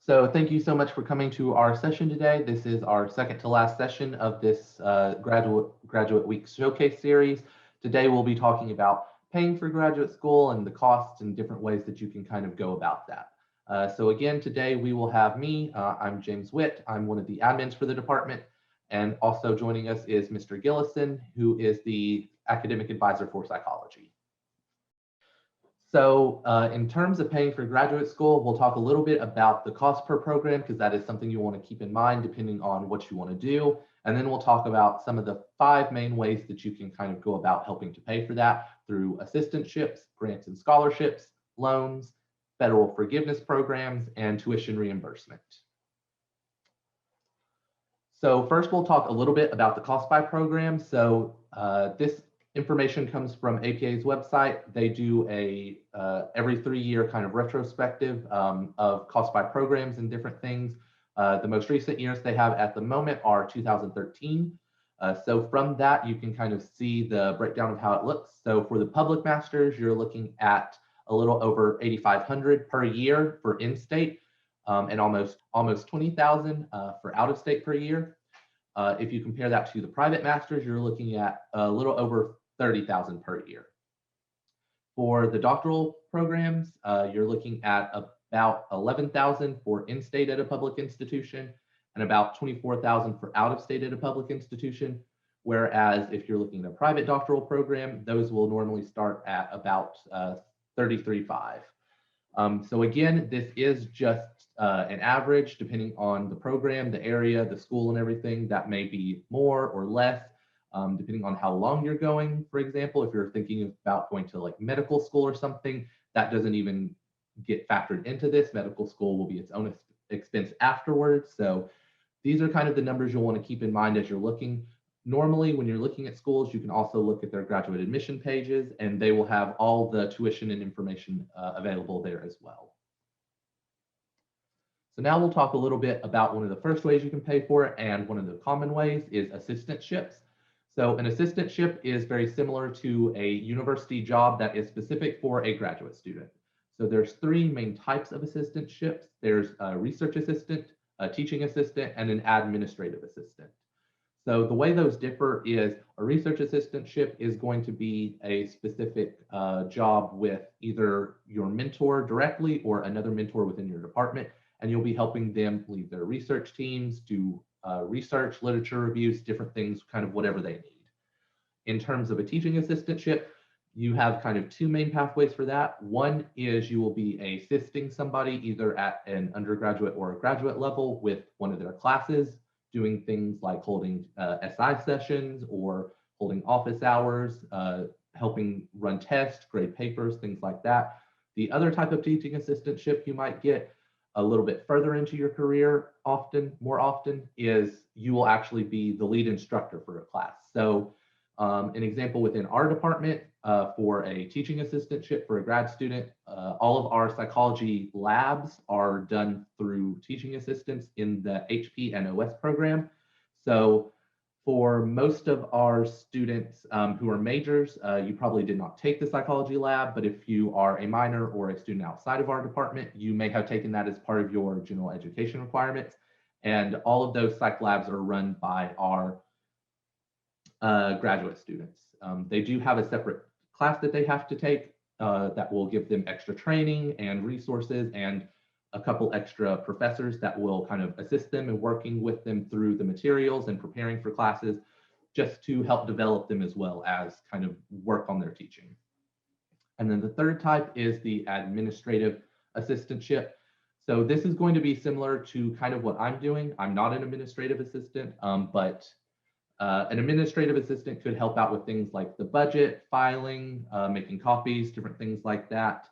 So thank you so much for coming to our session today. This is our second to last session of this Graduate Week Showcase series. Today we'll be talking about paying for graduate school and the costs and different ways that you can kind of go about that. So again, today we will have me. I'm James Whitt. I'm one of the admins for the department. And also joining us is Mr. Gillison, who is the academic advisor for psychology. So in terms of paying for graduate school, we'll talk a little bit about the cost per program because that is something you want to keep in mind depending on what you want to do. And then we'll talk about some of the 5 main ways that you can kind of go about helping to pay for that through assistantships, grants and scholarships, loans, federal forgiveness programs, and tuition reimbursement. So first we'll talk a little bit about the cost by program. So this information comes from APA's website. They do a every 3-year kind of retrospective of cost by programs and different things. The most recent years they have at the moment are 2013. So from that, you can kind of see the breakdown of how it looks. So for the public masters, you're looking at a little over $8,500 per year for in-state and almost $20,000 for out-of-state per year. If you compare that to the private masters, you're looking at a little over $30,000 per year. For the doctoral programs, you're looking at about $11,000 for in-state at a public institution and about $24,000 for out-of-state at a public institution. Whereas if you're looking at a private doctoral program, those will normally start at about $33,500. So again, this is just an average depending on the program, the area, the school, and everything. That may be more or less. Depending on how long you're going. For example, if you're thinking about going to like medical school or something, that doesn't even get factored into this. Medical school will be its own expense afterwards. So these are kind of the numbers you'll want to keep in mind as you're looking. Normally, when you're looking at schools, you can also look at their graduate admission pages, and they will have all the tuition and information available there as well. So now we'll talk a little bit about one of the first ways you can pay for it, and one of the common ways is assistantships. So an assistantship is very similar to a university job that is specific for a graduate student. So there's 3 main types of assistantships. There's a research assistant, a teaching assistant, and an administrative assistant. So the way those differ is a research assistantship is going to be a specific job with either your mentor directly or another mentor within your department, and you'll be helping them lead their research teams, do research, literature reviews, different things, kind of whatever they need. In terms of a teaching assistantship, you have kind of 2 main pathways for that. One is you will be assisting somebody either at an undergraduate or a graduate level with one of their classes, doing things like holding SI sessions or holding office hours, helping run tests, grade papers, things like that. The other type of teaching assistantship you might get a little bit further into your career more often is you will actually be the lead instructor for a class. So an example within our department for a teaching assistantship for a grad student, all of our psychology labs are done through teaching assistants in the HP and OS program. So for most of our students who are majors, you probably did not take the psychology lab, but if you are a minor or a student outside of our department, you may have taken that as part of your general education requirements. And all of those psych labs are run by our graduate students. They do have a separate class that they have to take that will give them extra training and resources and a couple extra professors that will kind of assist them in working with them through the materials and preparing for classes, just to help develop them as well as kind of work on their teaching. And then the third type is the administrative assistantship. So this is going to be similar to kind of what I'm doing. I'm not an administrative assistant, but an administrative assistant could help out with things like the budget, filing, making copies, different things like that.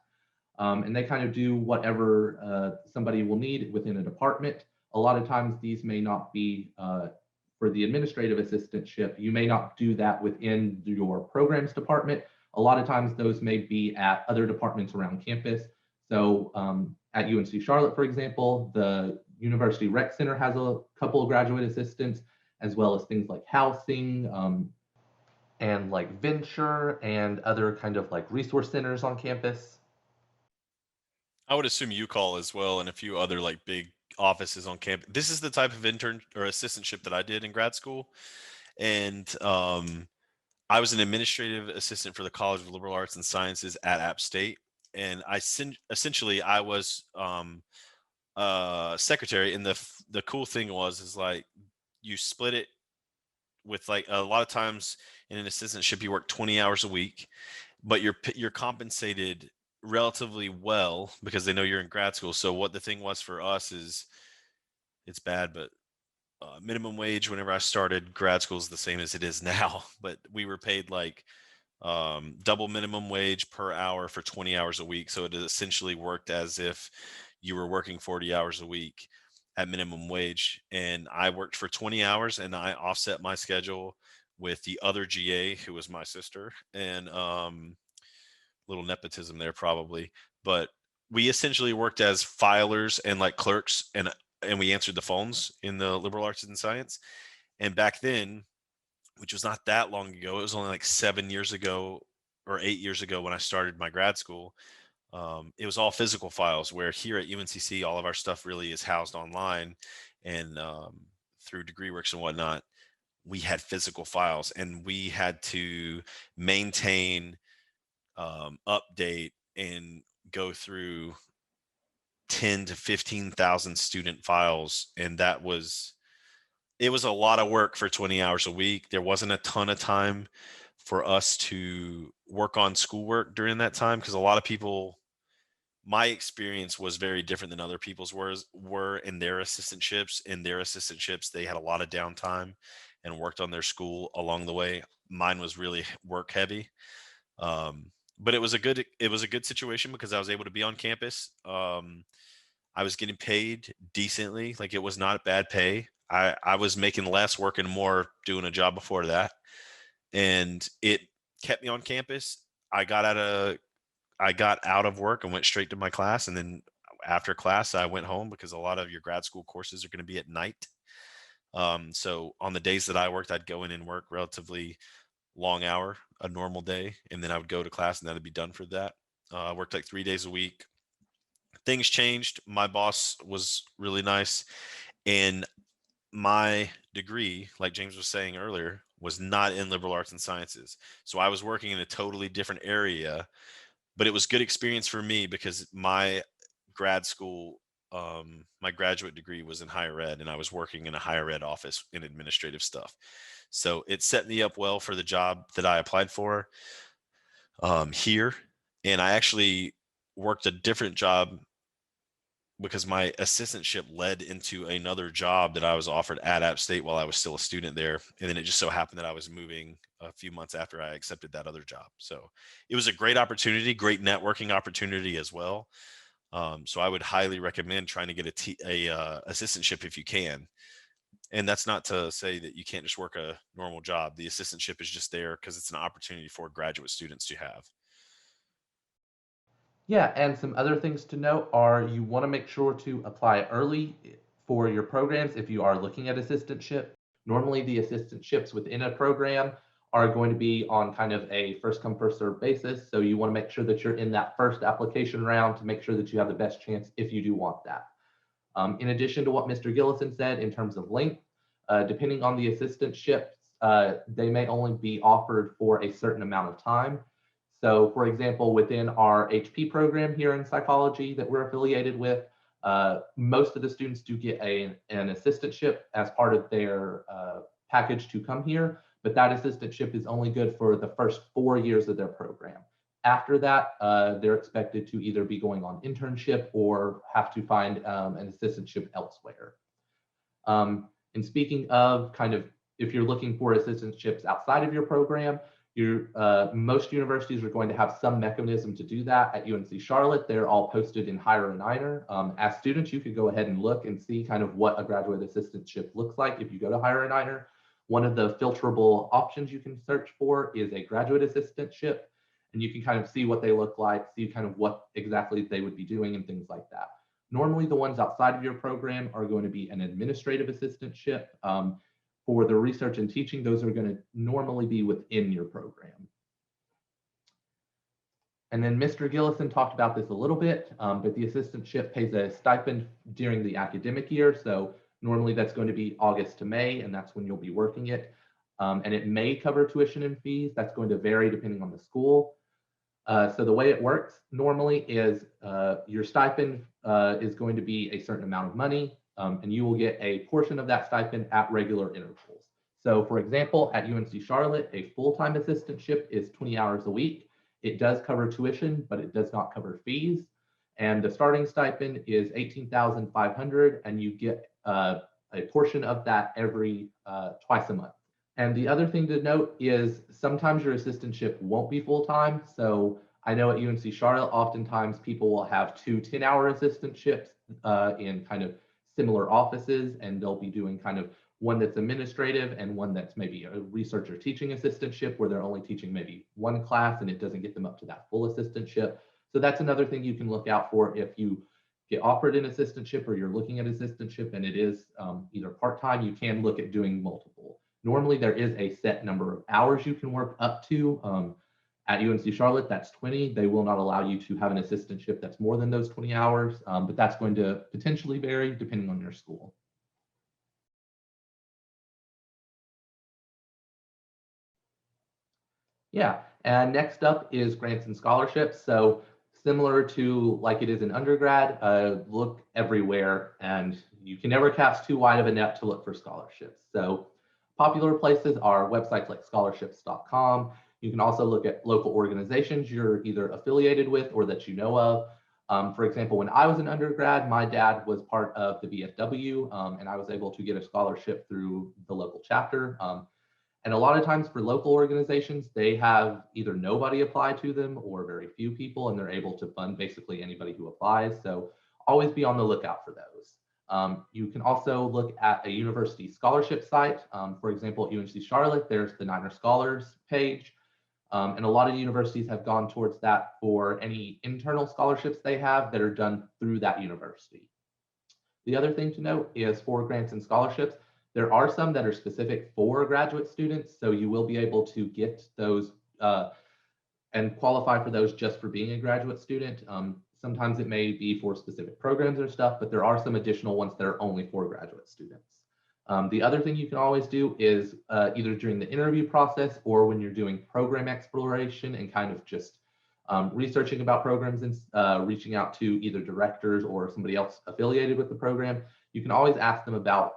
And they kind of do whatever somebody will need within a department. A lot of times these may not be for the administrative assistantship. You may not do that within your programs department. A lot of times those may be at other departments around campus. So at UNC Charlotte, for example, the University Rec Center has a couple of graduate assistants, as well as things like housing and like venture and other kind of like resource centers on campus. I would assume UCall as well, and a few other like big offices on campus. This is the type of intern or assistantship that I did in grad school, and I was an administrative assistant for the College of Liberal Arts and Sciences at App State, and essentially I was secretary. And the cool thing was is like you split it with like a lot of times in an assistantship you work 20 hours a week, but you're compensated relatively well because they know you're in grad school. So what the thing was for us is it's bad, but minimum wage whenever I started grad school is the same as it is now, but we were paid like double minimum wage per hour for 20 hours a week. So it essentially worked as if you were working 40 hours a week at minimum wage. And I worked for 20 hours and I offset my schedule with the other GA who was my sister. And little nepotism there probably, but we essentially worked as filers and like clerks, and we answered the phones in the liberal arts and science. And back then, which was not that long ago, it was only like 7 years ago or 8 years ago when I started my grad school. It was all physical files, where here at UNCC all of our stuff really is housed online and through DegreeWorks and whatnot. We had physical files and we had to maintain, update, and go through 10 to 15,000 student files, and it was a lot of work for 20 hours a week. There wasn't a ton of time for us to work on schoolwork during that time because a lot of people, my experience was very different than other people's were in their assistantships. In their assistantships, they had a lot of downtime and worked on their school along the way. Mine was really work heavy. But it was a good situation because I was able to be on campus. I was getting paid decently. Like it was not bad pay. I was making less working more doing a job before that. And it kept me on campus. I got out of I got out of work and went straight to my class. And then after class, I went home because a lot of your grad school courses are going to be at night. So on the days that I worked, I'd go in and work relatively long hour, a normal day, and then I would go to class and that'd be done for that. I worked like 3 days a week. Things changed. My boss was really nice, and my degree, like James was saying earlier, was not in liberal arts and sciences. So I was working in a totally different area, but it was good experience for me because grad school, my graduate degree was in higher ed, and I was working in a higher ed office in administrative stuff. So it set me up well for the job that I applied for here. And I actually worked a different job because my assistantship led into another job that I was offered at App State while I was still a student there. And then it just so happened that I was moving a few months after I accepted that other job. So it was a great opportunity, great networking opportunity as well. So I would highly recommend trying to get assistantship if you can. And that's not to say that you can't just work a normal job. The assistantship is just there because it's an opportunity for graduate students to have. Yeah, and some other things to note are you want to make sure to apply early for your programs if you are looking at assistantship. Normally, the assistantships within a program are going to be on kind of a first come, first serve basis. So you want to make sure that you're in that first application round to make sure that you have the best chance if you do want that. In addition to what Mr. Gillison said in terms of length, depending on the assistantships, they may only be offered for a certain amount of time. So, for example, within our HP program here in psychology that we're affiliated with, most of the students do get an assistantship as part of their package to come here, but that assistantship is only good for the first 4 years of their program. After that, they're expected to either be going on internship or have to find an assistantship elsewhere. And speaking of kind of, if you're looking for assistantships outside of your program, most universities are going to have some mechanism to do that. At UNC Charlotte, they're all posted in Hire and Earner. As students, you could go ahead and look and see kind of what a graduate assistantship looks like if you go to Hire and Earner. One of the filterable options you can search for is a graduate assistantship, and you can kind of see what they look like, see kind of what exactly they would be doing and things like that. Normally, the ones outside of your program are going to be an administrative assistantship. For the research and teaching, those are going to normally be within your program. And then Mr. Gillison talked about this a little bit, but the assistantship pays a stipend during the academic year. So normally that's going to be August to May, and that's when you'll be working it. And it may cover tuition and fees. That's going to vary depending on the school. So the way it works normally is your stipend is going to be a certain amount of money, and you will get a portion of that stipend at regular intervals. So for example, at UNC Charlotte, a full-time assistantship is 20 hours a week. It does cover tuition, but it does not cover fees. And the starting stipend is $18,500, and you get a portion of that every twice a month. And the other thing to note is sometimes your assistantship won't be full-time. So I know at UNC Charlotte, oftentimes people will have 2 10-hour assistantships in kind of similar offices, and they'll be doing kind of one that's administrative and one that's maybe a research or teaching assistantship where they're only teaching maybe one class and it doesn't get them up to that full assistantship. So that's another thing you can look out for if you get offered an assistantship or you're looking at assistantship and it is either part-time, you can look at doing multiple. Normally there is a set number of hours you can work up to. At UNC Charlotte, that's 20. They will not allow you to have an assistantship that's more than those 20 hours, but that's going to potentially vary depending on your school. Yeah, and next up is grants and scholarships. So similar to like it is in undergrad, look everywhere, and you can never cast too wide of a net to look for scholarships. So popular places are websites like scholarships.com. You can also look at local organizations you're either affiliated with or that you know of. For example, when I was an undergrad, my dad was part of the VFW, and I was able to get a scholarship through the local chapter. And a lot of times for local organizations, they have either nobody apply to them or very few people, and they're able to fund basically anybody who applies. So always be on the lookout for those. You can also look at a university scholarship site. For example, at UNC Charlotte, there's the Niner Scholars page. And a lot of universities have gone towards that for any internal scholarships they have that are done through that university. The other thing to note is for grants and scholarships, there are some that are specific for graduate students, so you will be able to get those and qualify for those just for being a graduate student. Sometimes it may be for specific programs or stuff, but there are some additional ones that are only for graduate students. The other thing you can always do is either during the interview process or when you're doing program exploration and kind of just researching about programs and reaching out to either directors or somebody else affiliated with the program, you can always ask them about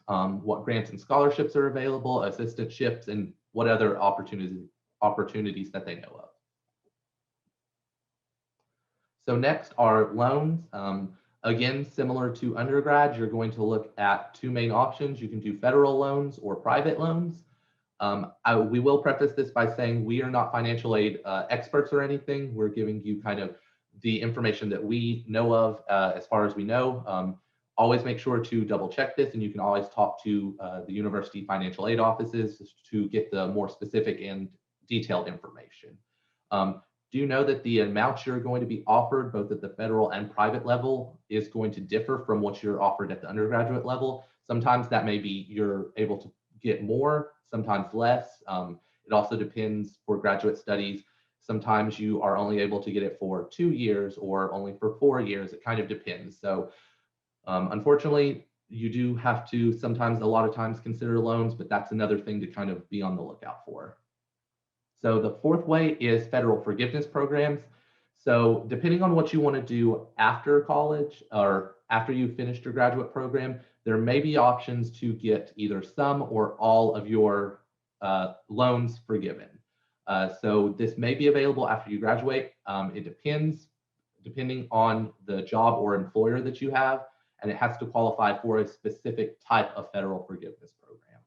what grants and scholarships are available, assistantships, and what other opportunities that they know of. So next are loans. Again, similar to undergrad, you're going to look at 2 main options. You can do federal loans or private loans. We will preface this by saying we are not financial aid experts or anything. We're giving you kind of the information that we know of as far as we know. Always make sure to double check this, and you can always talk to the university financial aid offices to get the more specific and detailed information. Do you know that the amounts you're going to be offered both at the federal and private level is going to differ from what you're offered at the undergraduate level? Sometimes that may be you're able to get more, sometimes less. It also depends for graduate studies. Sometimes you are only able to get it for 2 years or only for 4 years. It kind of depends. So unfortunately, you do have to sometimes, a lot of times, consider loans, but that's another thing to kind of be on the lookout for. So the fourth way is federal forgiveness programs. So depending on what you want to do after college or after you've finished your graduate program, there may be options to get either some or all of your loans forgiven. So this may be available after you graduate. It depends, depending on the job or employer that you have, and it has to qualify for a specific type of federal forgiveness program.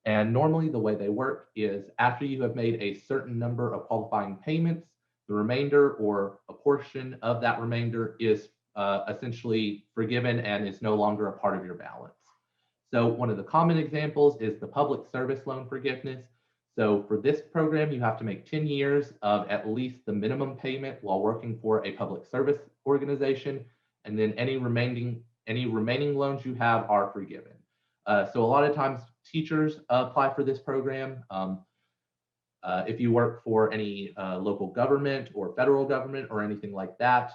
And normally the way they work is after you have made a certain number of qualifying payments, the remainder or a portion of that remainder is essentially forgiven and is no longer a part of your balance. So one of the common examples is the public service loan forgiveness. So for this program, you have to make 10 years of at least the minimum payment while working for a public service organization, and then any remaining loans you have are forgiven. So a lot of times teachers apply for this program. If you work for any local government or federal government or anything like that,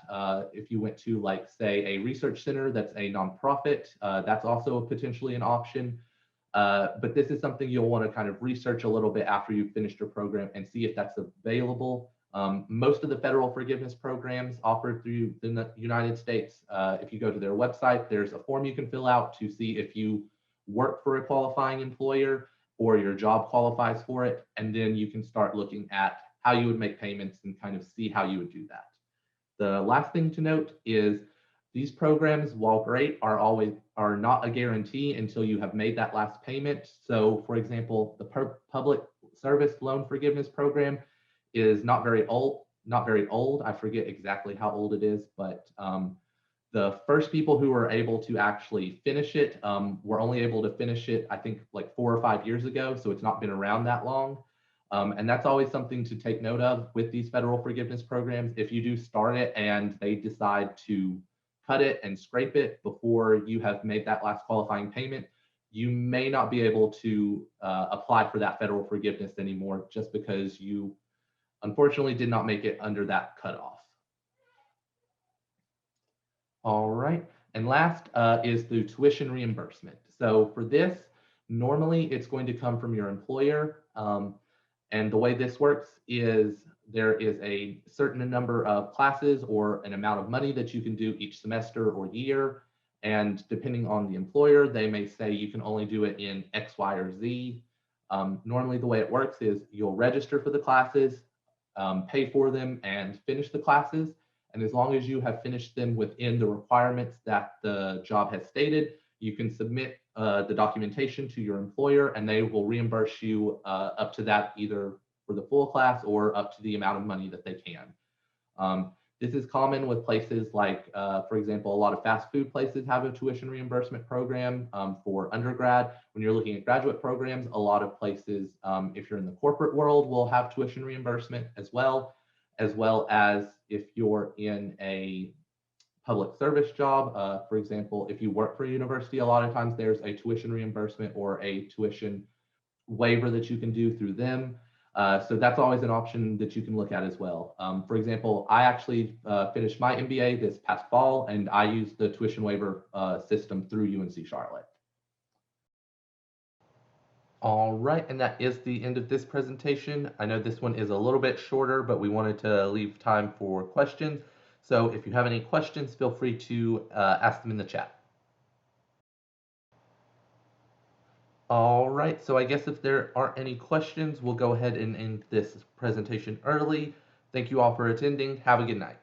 if you went to, like, say, a research center that's a nonprofit, that's also potentially an option. But this is something you'll want to kind of research a little bit after you've finished your program and see if that's available. Most of the federal forgiveness programs offered through the United States, if you go to their website, there's a form you can fill out to see if you work for a qualifying employer or your job qualifies for it. And then you can start looking at how you would make payments and kind of see how you would do that. The last thing to note is these programs, while great, are not a guarantee until you have made that last payment. So, for example, the public service loan forgiveness program is not very old. Not very old. I forget exactly how old it is, but the first people who were able to actually finish it were only able to finish it, I think, like 4 or 5 years ago. So it's not been around that long. And that's always something to take note of with these federal forgiveness programs. If you do start it and they decide to cut it and scrape it before you have made that last qualifying payment, you may not be able to apply for that federal forgiveness anymore just because you unfortunately did not make it under that cutoff. All right. And last is the tuition reimbursement. So for this, normally it's going to come from your employer. And the way this works is there is a certain number of classes or an amount of money that you can do each semester or year. And depending on the employer, they may say you can only do it in X, Y, or Z. Normally the way it works is you'll register for the classes, pay for them, and finish the classes. And as long as you have finished them within the requirements that the job has stated, you can submit the documentation to your employer and they will reimburse you up to that, either for the full class or up to the amount of money that they can. This is common with places like, for example, a lot of fast food places have a tuition reimbursement program for undergrad. When you're looking at graduate programs, a lot of places, if you're in the corporate world, will have tuition reimbursement as well as if you're in a public service job. For example, if you work for a university, a lot of times there's a tuition reimbursement or a tuition waiver that you can do through them. So that's always an option that you can look at as well. For example, I actually finished my MBA this past fall, and I used the tuition waiver system through UNC Charlotte. All right, and that is the end of this presentation. I know this one is a little bit shorter, but we wanted to leave time for questions. So if you have any questions, feel free to ask them in the chat. All right, so I guess if there aren't any questions, we'll go ahead and end this presentation early. Thank you all for attending. Have a good night.